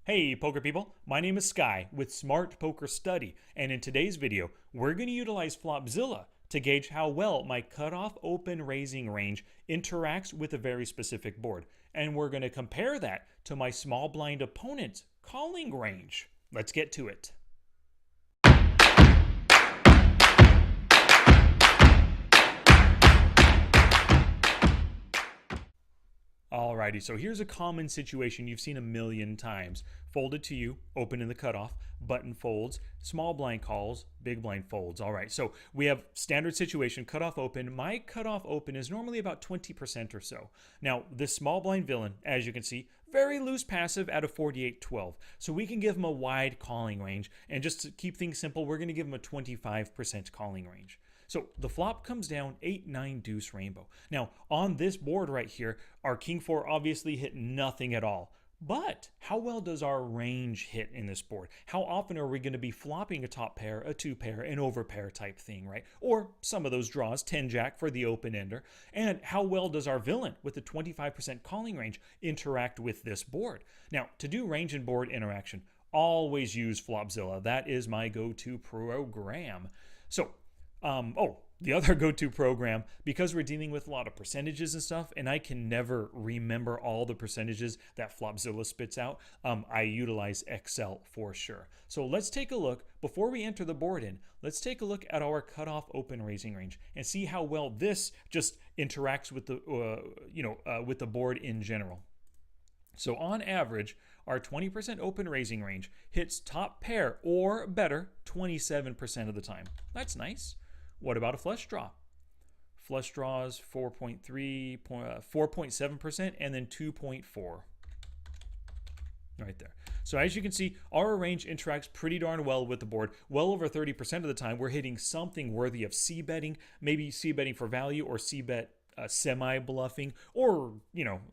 Hey poker people, my name is Sky with Smart Poker Study, and in today's video, we're going to utilize Flopzilla to gauge how well my cutoff open raising range interacts with a very specific board. And we're going to compare that to my small blind opponent's calling range. Let's get to it. Alrighty, so here's a common situation you've seen a million times. Folded to you, open in the cutoff, button folds, small blind calls, big blind folds. Alright, so we have standard situation, cutoff open. My cutoff open is normally about 20% or so. Now, this small blind villain, as you can see, very loose passive at a 48-12. So we can give him a wide calling range, and just to keep things simple, we're going to give him a 25% calling range. So the flop comes down 8-9 deuce rainbow. Now on this board right here, our king 4 obviously hit nothing at all. But how well does our range hit in this board? How often are we going to be flopping a top pair, a 2 pair, an over pair type thing, right? Or some of those draws, 10 jack for the open ender. And how well does our villain with the 25% calling range interact with this board? Now to do range and board interaction, always use Flopzilla. That is my go-to program. So the other go-to program, because we're dealing with a lot of percentages and stuff, and I can never remember all the percentages that Flopzilla spits out, I utilize Excel for sure. So let's take a look, before we enter the board in, let's take a look at our cutoff open raising range and see how well this just interacts with the, with the board in general. So on average, our 20% open raising range hits top pair or better 27% of the time. That's nice. What about a flush draw? Flush draws 4.3, 4.7%, and then 2.4. Right there. So as you can see, our range interacts pretty darn well with the board. Well over 30% of the time, we're hitting something worthy of c-betting, maybe c-betting for value or c-bet semi-bluffing, or,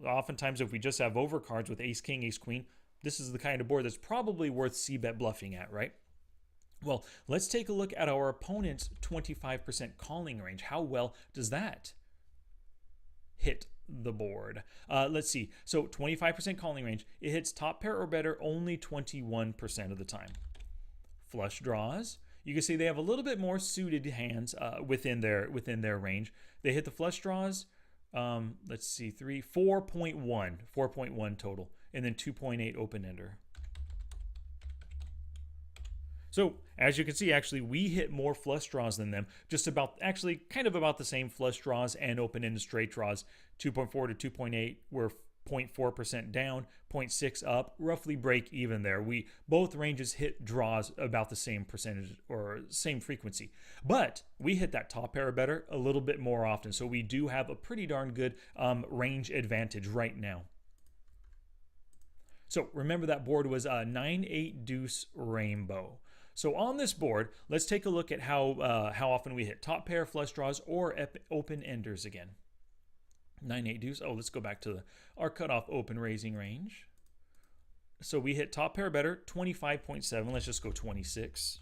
oftentimes if we just have overcards with ace-king, ace-queen, this is the kind of board that's probably worth c-bet bluffing at, right? Well, let's take a look at our opponent's 25% calling range. How well does that hit the board? Let's see. So 25% calling range, it hits top pair or better only 21% of the time. Flush draws, you can see they have a little bit more suited hands within their range. They hit the flush draws, let's see, 4.1 total, and then 2.8 open-ender. So as you can see, actually, we hit more flush draws than them. Just about, actually, kind of about the same flush draws and open-ended straight draws. 2.4 to 2.8, we're 0.4% down, 0.6 up, roughly break even there. Both ranges hit draws about the same percentage or same frequency. But we hit that top pair or better a little bit more often. So we do have a pretty darn good range advantage right now. So remember that board was a 9-8 deuce rainbow. So on this board, let's take a look at how often we hit top pair, flush draws, or open enders again. 9-8 deuce. Oh, let's go back to our cutoff open raising range. So we hit top pair better, 25.7. Let's just go 26.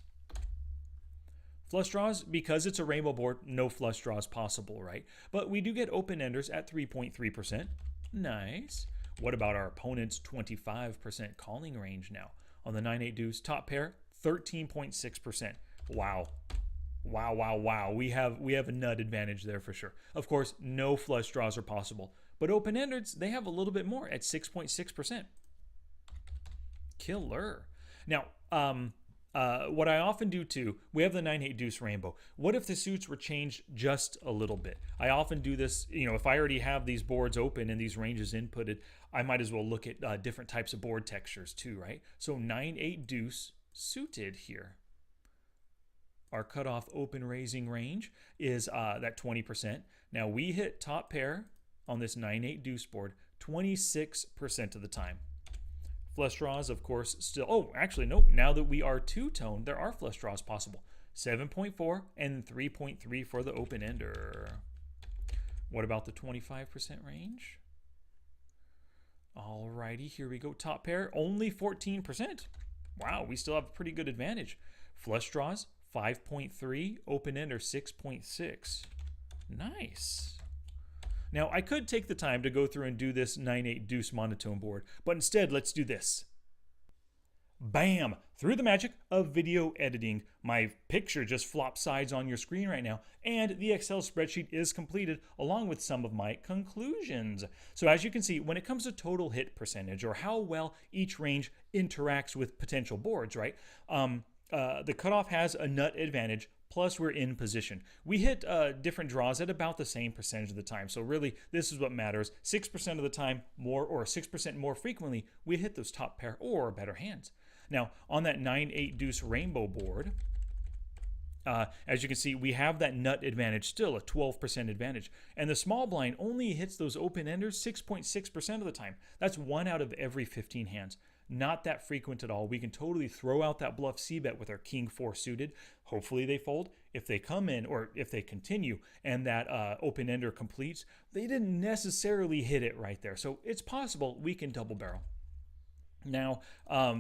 Flush draws, because it's a rainbow board, no flush draws possible, right? But we do get open enders at 3.3%. Nice. What about our opponent's 25% calling range now? On the 9-8 deuce, top pair, 13.6%. Wow. Wow, wow, wow. We have a nut advantage there for sure. Of course, no flush draws are possible. But open-enders, they have a little bit more at 6.6%. Killer. Now, what I often do too, we have the 9-8 deuce rainbow. What if the suits were changed just a little bit? I often do this, if I already have these boards open and these ranges inputted, I might as well look at different types of board textures too, right? So 9-8 deuce suited here. Our cutoff open raising range is that 20%. Now we hit top pair on this 9-8 deuce board 26% of the time. Flush draws, of course, still. Oh, actually, nope. Now that we are two-tone, there are flush draws possible. 7.4 and 3.3 for the open ender. What about the 25% range? Alrighty, here we go. Top pair, only 14%. Wow, we still have a pretty good advantage. Flush draws, 5.3. Open ender, 6.6. Nice. Now, I could take the time to go through and do this 9-8 deuce monotone board, but instead, let's do this. bam, through the magic of video editing, my picture just flops sides on your screen right now, and the Excel spreadsheet is completed along with some of my conclusions. So as you can see, when it comes to total hit percentage or how well each range interacts with potential boards, right? The cutoff has a nut advantage, plus we're in position. We hit different draws at about the same percentage of the time. So really, this is what matters. 6% of the time more, or 6% more frequently, we hit those top pair or better hands. Now, on that 9-8 deuce rainbow board, as you can see, we have that nut advantage still, a 12% advantage. And the small blind only hits those open-enders 6.6% of the time. That's 1 out of every 15 hands. Not that frequent at all. We can totally throw out that bluff c-bet with our king 4 suited. Hopefully they fold. If they come in, or if they continue and that open-ender completes, they didn't necessarily hit it right there. So it's possible we can double barrel. Now,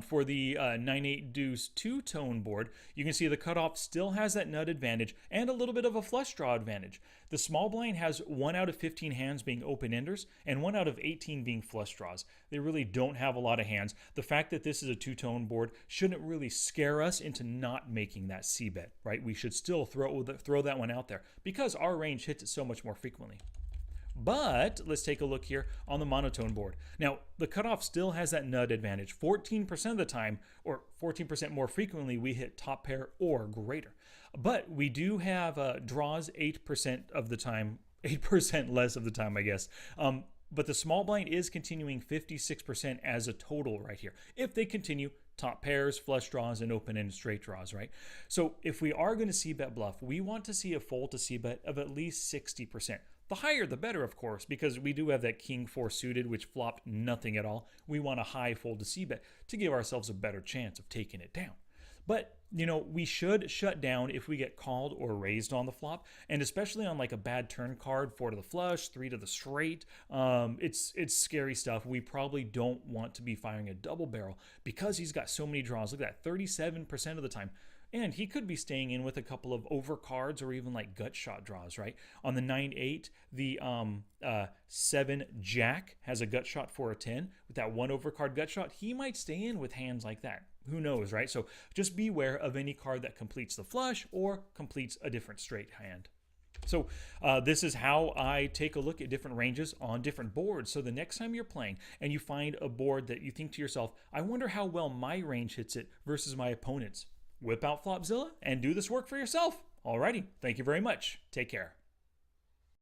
for the 9-8 deuce two-tone board, you can see the cutoff still has that nut advantage and a little bit of a flush draw advantage. The small blind has 1 out of 15 hands being open-enders and 1 out of 18 being flush draws. They really don't have a lot of hands. The fact that this is a two-tone board shouldn't really scare us into not making that c-bet, right? We should still throw that one out there because our range hits it so much more frequently. But let's take a look here on the monotone board. Now, the cutoff still has that nut advantage. 14% of the time, or 14% more frequently, we hit top pair or greater. But we do have draws 8% of the time, 8% less of the time, I guess. But the small blind is continuing 56% as a total right here. If they continue top pairs, flush draws, and open-ended straight draws, right? So if we are going to c-bet bluff, we want to see a fold to c-bet of at least 60%. The higher the better, of course, because we do have that king 4 suited, which flopped nothing at all. We want a high fold to c-bet to give ourselves a better chance of taking it down. But, you know, we should shut down if we get called or raised on the flop, and especially on like a bad turn card, 4 to the flush, 3 to the straight. It's scary stuff. We probably don't want to be firing a double barrel because he's got so many draws. Look at that, 37% of the time. And he could be staying in with a couple of over cards or even like gut shot draws, right? On the 9-8, the 7 jack has a gut shot for a 10. With that 1 overcard gut shot, he might stay in with hands like that. Who knows, right? So just beware of any card that completes the flush or completes a different straight hand. So this is how I take a look at different ranges on different boards. So the next time you're playing and you find a board that you think to yourself, I wonder how well my range hits it versus my opponent's. Whip out Flopzilla and do this work for yourself. Alrighty, thank you very much. Take care.